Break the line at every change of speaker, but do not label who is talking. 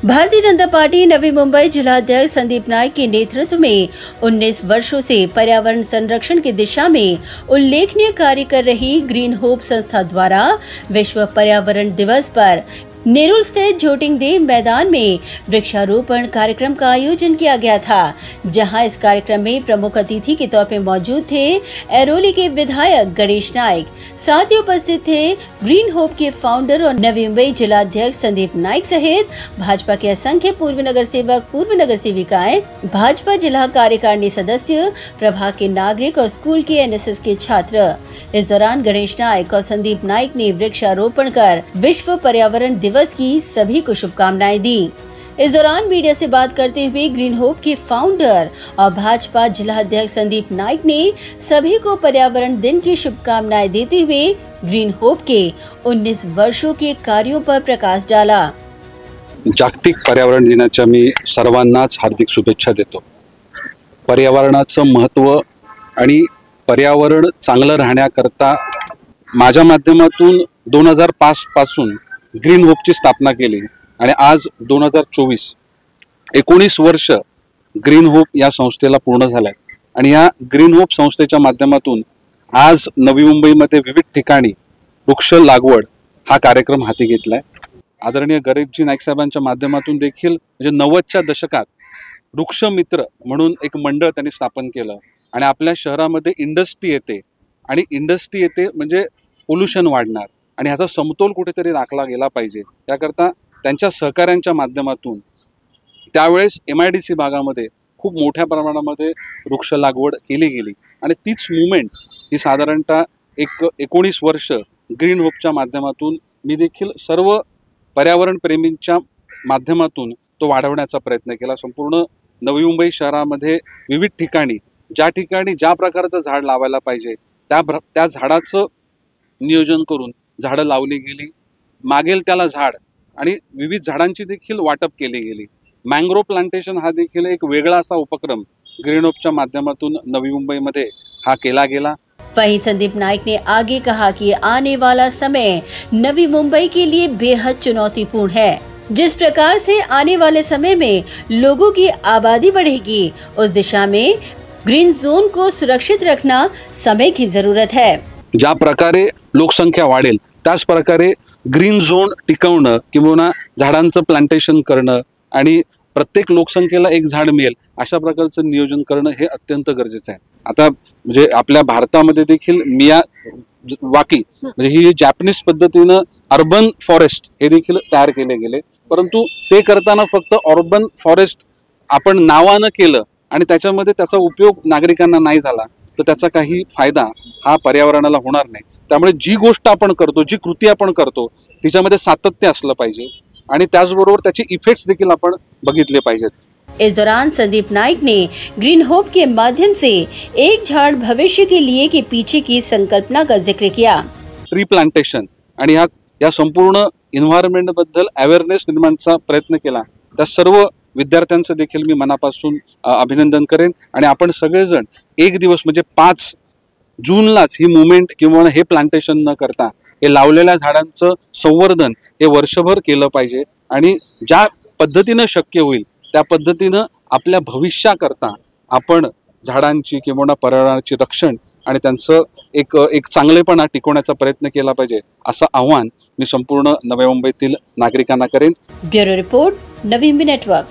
Bharatiya Janata party Navi Mumbai जिला अध्यक्ष संदीप नाइक के नेतृत्व में 19 वर्षों से पर्यावरण संरक्षण की दिशा में उल्लेखनीय कार्य कर रही ग्रीन होप संस्था द्वारा विश्व पर्यावरण दिवस पर नेरुल स्थित झोटिंगदेव मैदान में वृक्षारोपण कार्यक्रम का आयोजन किया गया था, जहां इस कार्यक्रम में प्रमुख अतिथि के तौर पर मौजूद थे ऐरोली के विधायक गणेश नाइक। साथ ही उपस्थित थे ग्रीन होप के फाउंडर और नवी मुंबई जिला अध्यक्ष संदीप नाइक सहित भाजपा के असंख्य पूर्व नगर सेवक, पूर्व नगर सेविकाएं, भाजपा जिला कार्यकारिणी सदस्य, प्रभाग के नागरिक और स्कूल के एनएसएस के छात्र। इस दौरान गणेश नाइक और संदीप नाइक ने वृक्षारोपण कर विश्व पर्यावरण दिवस की सभी को शुभकामनाएं दी। इस दौरान मीडिया से बात करते हुए ग्रीन होप के फाउंडर और भाजपा जिला अध्यक्ष संदीप नाइक ने सभी को पर्यावरण दिन की शुभकामनाएं देते हुए ग्रीन होप के 19 वर्षों के कार्यों पर प्रकाश डाला।
जागतिक पर्यावरण दिनाच्या मी सर्वांनाच हार्दिक शुभेच्छा देतो। पर्यावरणाचं महत्त्व आणि पर्यावरण चांगलं राहण्याकरता माझ्या माध्यमातून 2005 पासून ग्रीन होपची स्थापना केली आणि आज 2024 19 वर्ष ग्रीन होप या संस्थेला पूर्ण झाले आणि या ग्रीन होप संस्थेच्या माध्यमातून आज नवी मुंबईमध्ये विविध ठिकाणी वृक्ष लागवड हा कार्यक्रम हाती घेतलाय। आदरणीय गणेशजी नाईक साहेबांच्या माध्यमातून देखील म्हणजे 90च्या दशकात वृक्ष मित्र म्हणून एक मंडळ त्यांनी स्थापन केलं आणि आपल्या शहरामध्ये इंडस्ट्री येते आणि इंडस्ट्री येते म्हणजे पोल्यूशन वाढणार आणि ह्याचा समतोल कुठेतरी राखला गेला पाहिजे। त्याकरता त्यांच्या सहकार्यांच्या माध्यमातून त्यावेळेस MIDC भागामध्ये खूप मोठ्या प्रमाणामध्ये वृक्ष लागवड केली गेली आणि तीच मूवमेंट ही साधारणतः 19 वर्ष ग्रीन होपच्या माध्यमातून मी देखील सर्व पर्यावरण प्रेमींच्या माध्यमातून तो वाढवण्याचा प्रयत्न केला। संपूर्ण नवी मुंबई शहरामध्ये विविध ठिकाणी ज्या प्रकारचं झाड लावायला पाहिजे त्या झाडाचं नियोजन करून झाडं लावली गेली, मागेल त्याला झाड आणि विविध झाडांची देखील वाटप केली गेली। मँग्रोव प्लांटेशन हा देखील एक वेगळा असा उपक्रम ग्रीन होपच्या माध्यमातून नवी मुंबईमध्ये हा केला गेला।
वहीं संदीप नाइक ने आगे कहा कि आने वाला समय नवी मुंबई के लिए बेहद चुनौतीपूर्ण है। जिस प्रकार से आने वाले समय में लोगों की आबादी बढ़ेगी, उस दिशा में ग्रीन झोन को सुरक्षित रखना समय की जरूरत है।
ज्या प्रकारे लोकसंख्या वाढेल त्याच प्रकारे ग्रीन झोन टिकवणं किंवा झाडांचं प्लांटेशन करणं आणि प्रत्येक लोकसंख्येला एक झाड मिळेल अशा प्रकारचं नियोजन करणं हे अत्यंत गरजेचं आहे। आता म्हणजे आपल्या भारतामध्ये देखील मियावाकी म्हणजे ही जॅपनीज पद्धतीनं अर्बन फॉरेस्ट हे देखील तयार केले गेले, परंतु ते करताना फक्त अर्बन फॉरेस्ट आपण नावानं केलं आणि त्याच्यामध्ये त्याचा उपयोग नागरिकांना नाही झाला तर त्याचा काही फायदा हा पर्यावरणाला होणार नाही। त्यामुळे जी गोष्ट आपण करतो, जी कृती आपण करतो तिच्यामध्ये सातत्य असलं पाहिजे आणि त्याचबरोबर त्याचे इफेक्ट्स देखील आपण बघितले पाहिजेत।
इस दौरान संदीप नाइक ने ग्रीन होप के माध्यम से एक झाड़ भविष्य के लिए के पीछे की संकल्पना का जिक्र किया।
ट्री प्लांटेशन आणि या संपूर्ण एन्व्हायरमेंट बद्दल अवेअरनेस निर्माणचा प्रयत्न केला त्या सर्व विद्यार्थ्यांचं देखील मी मनापासून अभिनंदन करेन आणि आपण सगळेजण एक दिवस म्हणजे 5 जूनलाच ही मुवमेंट किंवा हे प्लांटेशन न करता हे लावलेल्या झाडांचं संवर्धन हे वर्षभर केलं पाहिजे आणि ज्या पद्धतीनं शक्य होईल त्या पद्धतीनं आपल्या भविष्याकरता आपण झाडांची किंवा पर्यावरणाची रक्षण आणि त्यांचं एक चांगलेपणा टिकवण्याचा प्रयत्न केला पाहिजे असं आव्हान मी संपूर्ण नवी मुंबईतील नागरिकांना करेन।
Bureau report, Navi Mumbai network.